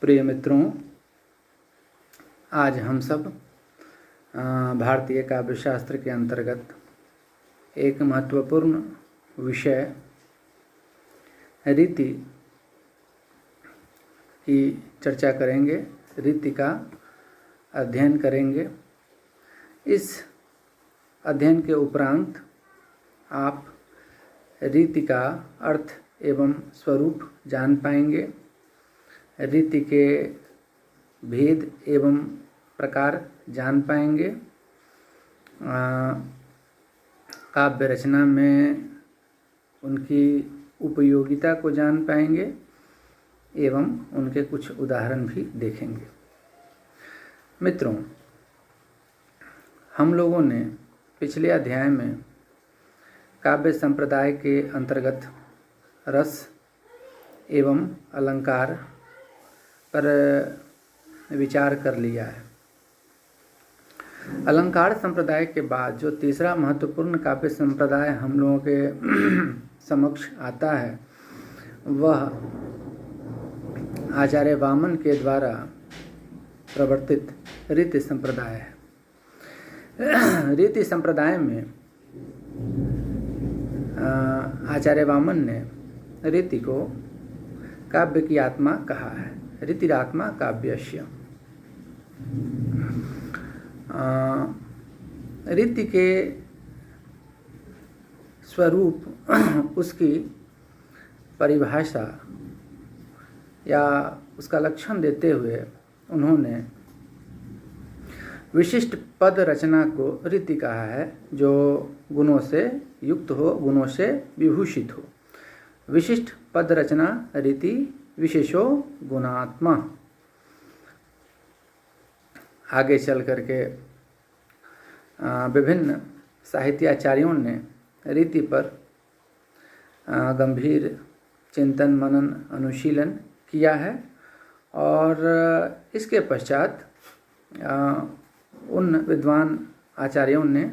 प्रिय मित्रों, आज हम सब भारतीय काव्य शास्त्र के अंतर्गत एक महत्वपूर्ण विषय रीति की चर्चा करेंगे, रीति का अध्ययन करेंगे। इस अध्ययन के उपरांत आप रीति का अर्थ एवं स्वरूप जान पाएंगे, रीति के भेद एवं प्रकार जान पाएंगे, काव्य रचना में उनकी उपयोगिता को जान पाएंगे एवं उनके कुछ उदाहरण भी देखेंगे। मित्रों, हम लोगों ने पिछले अध्याय में काव्य संप्रदाय के अंतर्गत रस एवं अलंकार पर विचार कर लिया है। अलंकार संप्रदाय के बाद जो तीसरा महत्वपूर्ण काव्य संप्रदाय हम लोगों के समक्ष आता है वह आचार्य वामन के द्वारा प्रवर्तित रीति संप्रदाय है। रीति संप्रदाय में आचार्य वामन ने रीति को काव्य की आत्मा कहा है। रीतिरात्मा काव्यस्य। रीति के स्वरूप, उसकी परिभाषा या उसका लक्षण देते हुए उन्होंने विशिष्ट पद रचना को रीति कहा है, जो गुणों से युक्त हो, गुणों से विभूषित हो। विशिष्ट पद रचना रीति विशेषो गुणात्मा। आगे चल करके विभिन्न साहित्याचार्यों ने रीति पर गंभीर चिंतन, मनन, अनुशीलन किया है और इसके पश्चात उन विद्वान आचार्यों ने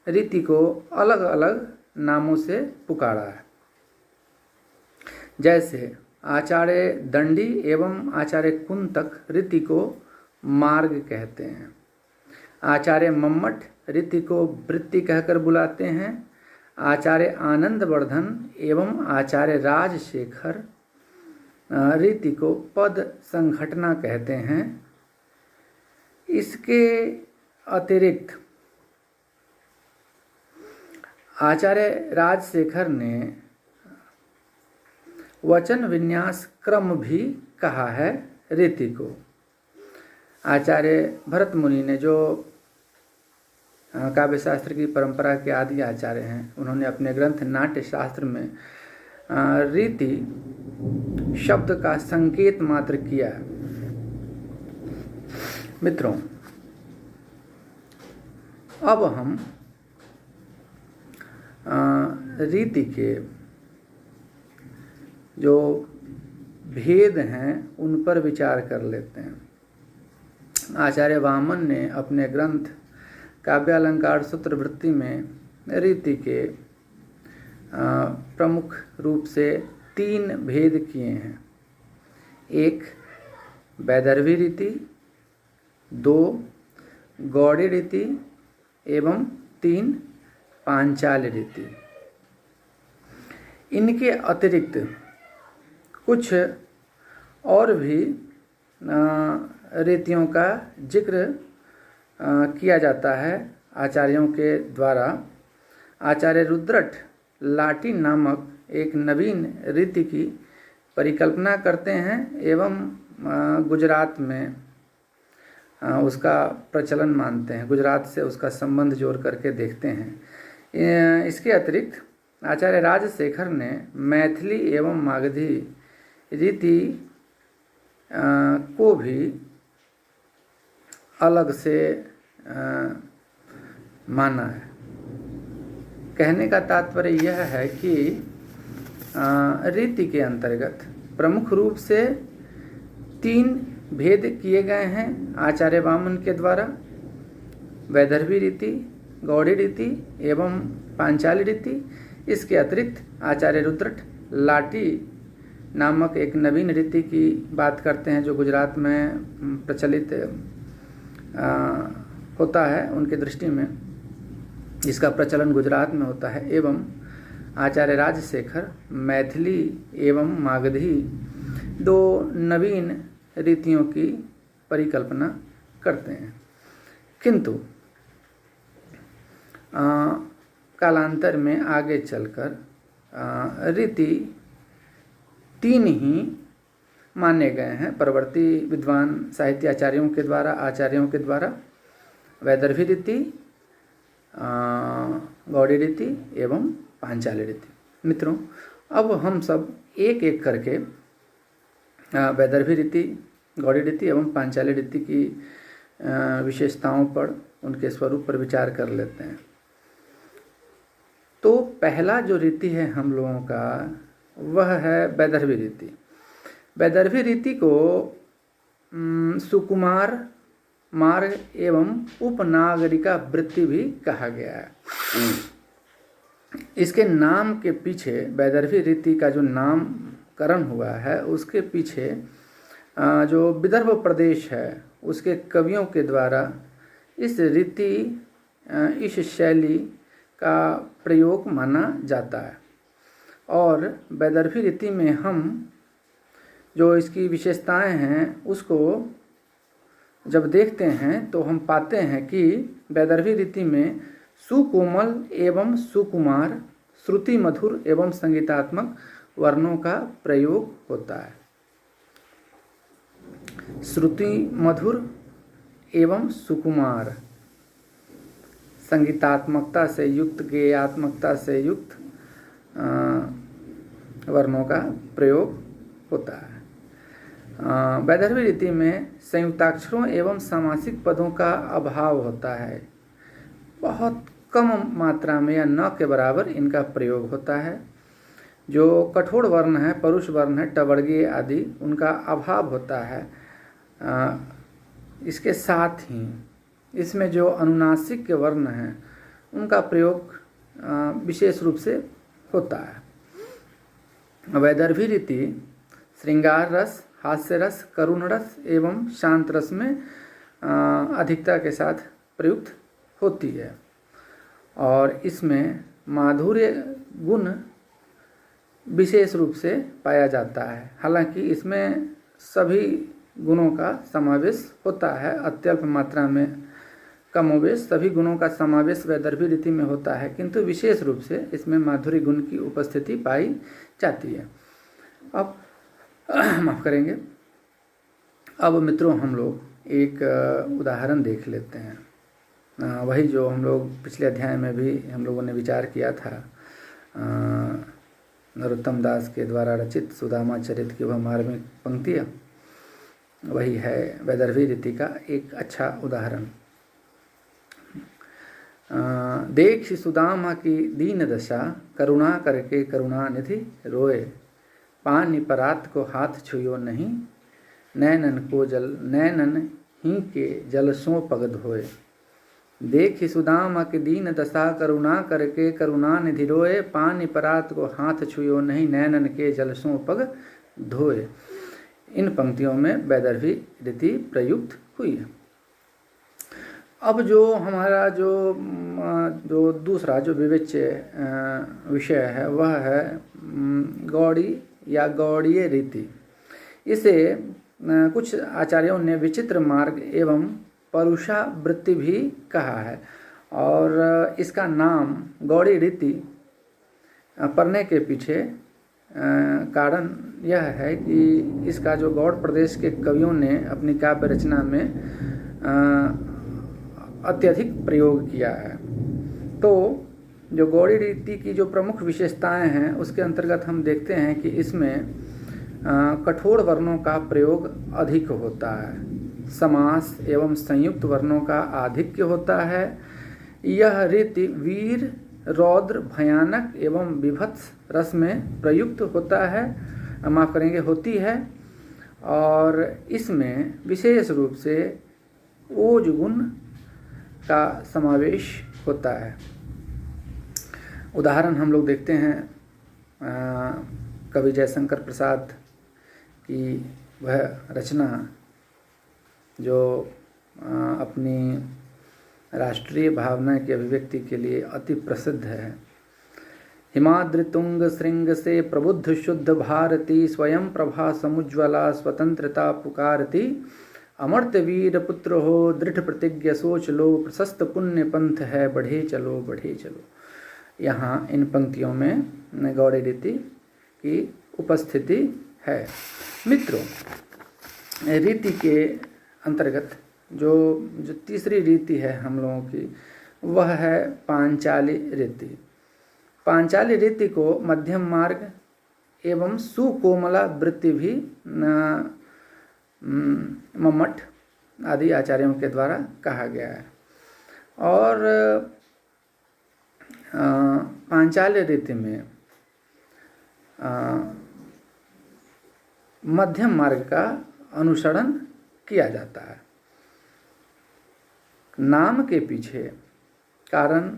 रीति को अलग अलग नामों से पुकारा है। जैसे आचार्य दंडी एवं आचार्य कुंतक रीति को मार्ग कहते हैं। आचार्य मम्मट रीति को वृत्ति कहकर बुलाते हैं। आचार्य आनंदवर्धन एवं आचार्य राजशेखर रीति को पद संघटना कहते हैं। इसके अतिरिक्त आचार्य राजशेखर ने वचन विन्यास क्रम भी कहा है रीति को। आचार्य भरत मुनि ने, जो काव्य शास्त्र की परंपरा के आदि आचार्य हैं, उन्होंने अपने ग्रंथ नाट्य शास्त्र में रीति शब्द का संकेत मात्र किया। मित्रों, अब हम रीति के जो भेद हैं उन पर विचार कर लेते हैं। आचार्य वामन ने अपने ग्रंथ काव्यालंकार सूत्रवृत्ति में रीति के प्रमुख रूप से 3 भेद किए हैं। 1 वैदर्भी रीति, 2 गौड़ी रीति एवं 3 पांचाल रीति। इनके अतिरिक्त कुछ और भी रीतियों का जिक्र किया जाता है आचार्यों के द्वारा। आचार्य रुद्रट लाटी नामक एक नवीन रीति की परिकल्पना करते हैं एवं गुजरात में उसका प्रचलन मानते हैं, गुजरात से उसका संबंध जोड़ करके देखते हैं। इसके अतिरिक्त आचार्य राजशेखर ने मैथिली एवं मागधी रीति को भी अलग से माना है। कहने का तात्पर्य यह है कि रीति के अंतर्गत प्रमुख रूप से 3 भेद किए गए हैं आचार्य वामन के द्वारा। वैदर्भी रीति, गौड़ी रीति एवं पांचाली रीति। इसके अतिरिक्त आचार्य रुद्रट लाटी नामक एक नवीन रीति की बात करते हैं जो गुजरात में प्रचलित होता है उनकी दृष्टि में। इसका प्रचलन गुजरात में होता है एवं आचार्य राजशेखर मैथिली एवं मागधी दो नवीन रीतियों की परिकल्पना करते हैं, किंतु कालांतर में आगे चलकर रीति 3 ही माने गए हैं परवर्ती विद्वान साहित्याचार्यों के द्वारा, वैदर्भी रीति, गौड़ी रीति एवं पांचाली रीति। मित्रों, अब हम सब एक एक करके वैदर्भी रीति, गौड़ी रीति एवं पांचाली रीति की विशेषताओं पर, उनके स्वरूप पर विचार कर लेते हैं। तो पहला जो रीति है हम लोगों का वह है वैदर्भी रीति। वैदर्भी रीति को सुकुमार मार्ग एवं उपनागरिका वृत्ति भी कहा गया है। इसके नाम के पीछे, वैदर्भी रीति का जो नामकरण हुआ है उसके पीछे जो विदर्भ प्रदेश है उसके कवियों के द्वारा इस रीति, इस शैली का प्रयोग माना जाता है। और वैदर्भी रीति में हम जो इसकी विशेषताएं हैं उसको जब देखते हैं तो हम पाते हैं कि वैदर्भी रीति में सुकोमल एवं सुकुमार, श्रुति मधुर एवं संगीतात्मक वर्णों का प्रयोग होता है। श्रुति मधुर एवं सुकुमार, संगीतात्मकता से युक्त, गेयात्मकता से युक्त वर्णों का प्रयोग होता है। वैदर्भी रीति में संयुक्ताक्षरों एवं समासिक पदों का अभाव होता है। बहुत कम मात्रा में या न के बराबर इनका प्रयोग होता है। जो कठोर वर्ण है, परुष वर्ण है, टवर्गीय आदि, उनका अभाव होता है। इसके साथ ही इसमें जो अनुनासिक के वर्ण हैं उनका प्रयोग विशेष रूप से होता है। वैदर्भी रीति श्रृंगार रस, हास्य रस, करुण रस एवं शांत रस में अधिकता के साथ प्रयुक्त होती है और इसमें माधुर्य गुण विशेष रूप से पाया जाता है। हालांकि इसमें सभी गुणों का समावेश होता है, अत्यल्प मात्रा में कमोवेश सभी गुणों का समावेश वैदर्भी रीति में होता है, किंतु विशेष रूप से इसमें माधुर्य गुण की उपस्थिति पाई जाती है। अब माफ करेंगे, अब मित्रों हम लोग एक उदाहरण देख लेते हैं। वही जो हम लोग पिछले अध्याय में भी हम लोगों ने विचार किया था, नरोत्तम दास के द्वारा रचित सुदामा चरित की वह मार्मिक पंक्तियाँ, वही है वैदर्भी रीति का एक अच्छा उदाहरण। देख सुदामा की दीन दशा, करुणा करके करुणा निधि रोए, पानी परात को हाथ छुयो नहीं, नैनन ही के जल सो पग धोए। देख सुदामा की दीन दशा, करुणा करके करुणा निधि रोए, पानी परात को हाथ छुयो नहीं, नैनन के जल सो पग धोए। इन पंक्तियों में वैदर्भी रीति प्रयुक्त हुई है। अब जो हमारा जो दूसरा जो विवेच्य विषय है वह है गौड़ी या गौड़ीय रीति। इसे कुछ आचार्यों ने विचित्र मार्ग एवं परुषा वृत्ति भी कहा है और इसका नाम गौड़ी रीति पढ़ने के पीछे कारण यह है कि इसका जो गौड़ प्रदेश के कवियों ने अपनी काव्य रचना में अत्यधिक प्रयोग किया है। तो जो गौड़ी रीति की जो प्रमुख विशेषताएं हैं उसके अंतर्गत हम देखते हैं कि इसमें कठोर वर्णों का प्रयोग अधिक होता है, समास एवं संयुक्त वर्णों का आधिक्य होता है। यह रीति वीर, रौद्र, भयानक एवं विभत्स रस में प्रयुक्त होता है, माफ करेंगे होती है, और इसमें विशेष रूप से ओज गुण का समावेश होता है। उदाहरण हम लोग देखते हैं कवि जयशंकर प्रसाद कि वह रचना जो अपनी राष्ट्रीय भावना की अभिव्यक्ति के लिए अति प्रसिद्ध है। हिमाद्रि तुंग श्रृंग से प्रबुद्ध शुद्ध भारती, स्वयं प्रभा समुज्वला स्वतंत्रता पुकारती। अमर्त्य वीर पुत्र हो दृढ़ प्रतिज्ञ सोच लो, प्रशस्त पुण्य पंथ है बढ़े चलो बढ़े चलो। यहाँ इन पंक्तियों में गौड़ी रीति की उपस्थिति है। मित्रों, रीति के अंतर्गत जो तीसरी रीति है हम लोगों की, वह है पांचाली रीति। पांचाली रीति को मध्यम मार्ग एवं सुकोमला वृत्ति भी मम्मट आदि आचार्यों के द्वारा कहा गया है। और पांचाली रीति में मध्यम मार्ग का अनुसरण किया जाता है। नाम के पीछे कारण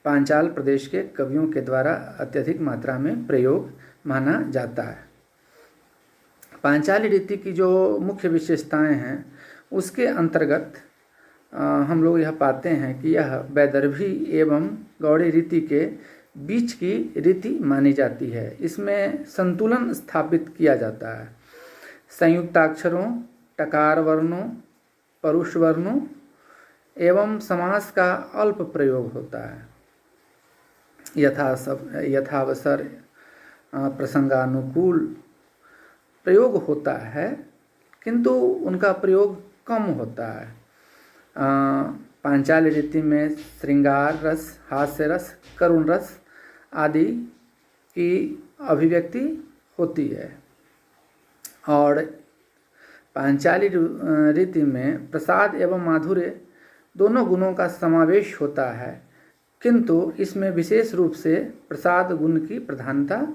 पांचाल प्रदेश के कवियों के द्वारा अत्यधिक मात्रा में प्रयोग माना जाता है। पांचाली रीति की जो मुख्य विशेषताएं हैं उसके अंतर्गत हम लोग यह पाते हैं कि यह वैदर्भी एवं गौड़ी रीति के बीच की रीति मानी जाती है। इसमें संतुलन स्थापित किया जाता है। संयुक्ताक्षरों, टकार वर्णों, परुष वर्णों एवं समास का अल्प प्रयोग होता है। यथावसर प्रसंगानुकूल प्रयोग होता है, किंतु उनका प्रयोग कम होता है। पांचाली रीति में श्रृंगार रस, हास्य रस, करुण रस आदि की अभिव्यक्ति होती है। और पांचाली रीति में प्रसाद एवं माधुर्य दोनों गुणों का समावेश होता है, किंतु इसमें विशेष रूप से प्रसाद गुण की प्रधानता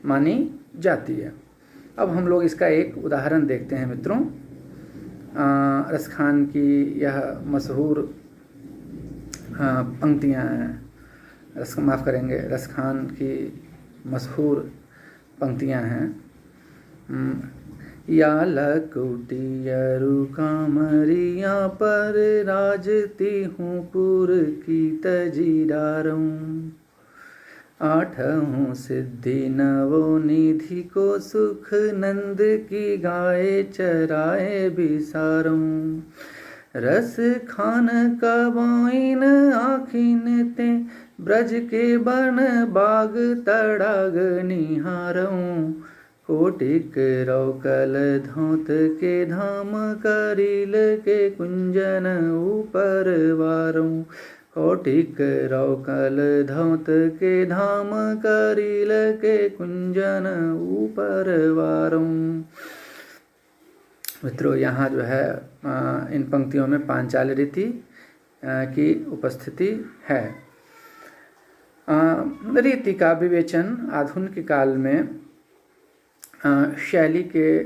मानी जाती है। अब हम लोग इसका एक उदाहरण देखते हैं मित्रों। रसखान की यह मशहूर पंक्तियाँ हैं, रसखान की मशहूर पंक्तियाँ हैं। या लकुटियरु कामरिया पर राजती हूँ पुर की तजीरारूं, आठों सिद्धि नवो निधि को सुख नंद की गाए चराए बिसारूं। रस खान कबाइन आखिन ते ब्रज के बन बाग तड़ाग निहारूं। कोटिक रौकल धौत के धाम करील के कुंजन ऊपर वारूं। कोटिक रौकल धौत के धाम करील के कुंजन ऊपर वारूं। मित्रों, यहाँ जो है इन पंक्तियों में पांचाली रीति की उपस्थिति है। रीति का विवेचन आधुनिक काल में शैली के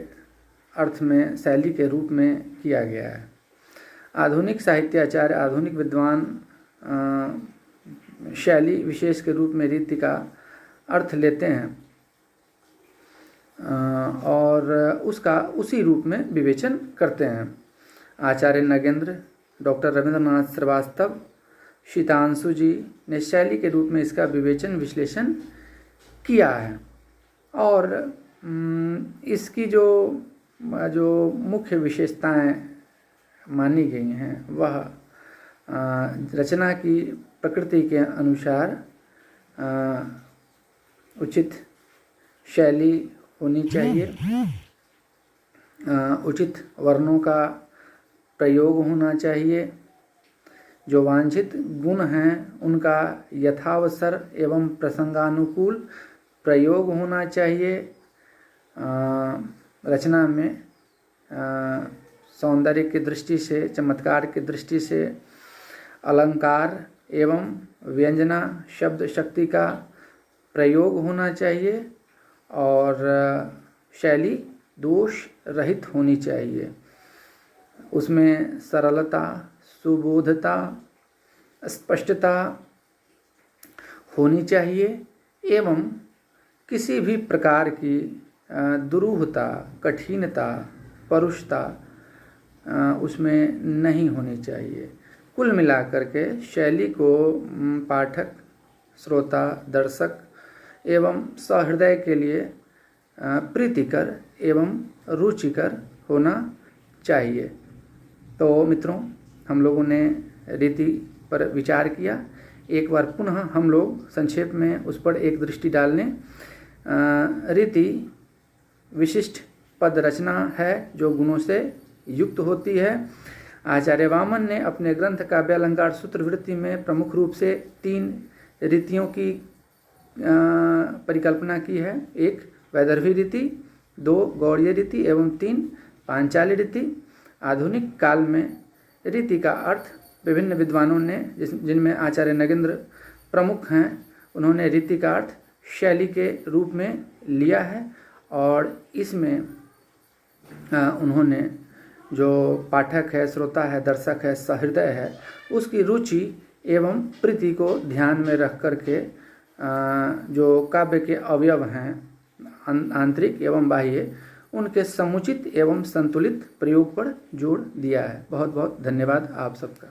अर्थ में, शैली के रूप में किया गया है। आधुनिक साहित्याचार्य, आधुनिक विद्वान शैली विशेष के रूप में रीति का अर्थ लेते हैं और उसका उसी रूप में विवेचन करते हैं। आचार्य नगेंद्र, डॉक्टर रविंद्रनाथ श्रीवास्तव, शीतांशु जी ने शैली के रूप में इसका विवेचन विश्लेषण किया है। और इसकी जो मुख्य विशेषताएं मानी गई हैं वह रचना की प्रकृति के अनुसार उचित शैली होनी चाहिए, उचित वर्णों का प्रयोग होना चाहिए, जो वांछित गुण हैं उनका यथावसर एवं प्रसंगानुकूल प्रयोग होना चाहिए। रचना में सौंदर्य की दृष्टि से, चमत्कार की दृष्टि से अलंकार एवं व्यंजना शब्द शक्ति का प्रयोग होना चाहिए और शैली दोष रहित होनी चाहिए। उसमें सरलता, सुबोधता, स्पष्टता होनी चाहिए एवं किसी भी प्रकार की दुरूहता, कठिनता, परुषता उसमें नहीं होनी चाहिए। कुल मिलाकर के शैली को पाठक, श्रोता, दर्शक एवं सहृदय के लिए प्रीतिकर एवं रुचिकर होना चाहिए। तो मित्रों, हम लोगों ने रीति पर विचार किया। एक बार पुनः हम लोग संक्षेप में उस पर एक दृष्टि डाल लें। रीति विशिष्ट पद रचना है जो गुणों से युक्त होती है। आचार्य वामन ने अपने ग्रंथ काव्यालंकार सूत्रवृत्ति में प्रमुख रूप से 3 रीतियों की परिकल्पना की है। 1 वैदर्भी रीति, 2 गौड़ीय रीति एवं 3 पांचाली रीति। आधुनिक काल में रीति का अर्थ विभिन्न विद्वानों ने, जिनमें आचार्य नगेंद्र प्रमुख हैं, उन्होंने रीति का अर्थ शैली के रूप में लिया है और इसमें उन्होंने जो पाठक है, श्रोता है, दर्शक है, सहृदय है, उसकी रुचि एवं प्रीति को ध्यान में रख करके जो काव्य के अवयव हैं आंतरिक एवं बाह्य, उनके समुचित एवं संतुलित प्रयोग पर जोर दिया है। बहुत बहुत धन्यवाद आप सबका।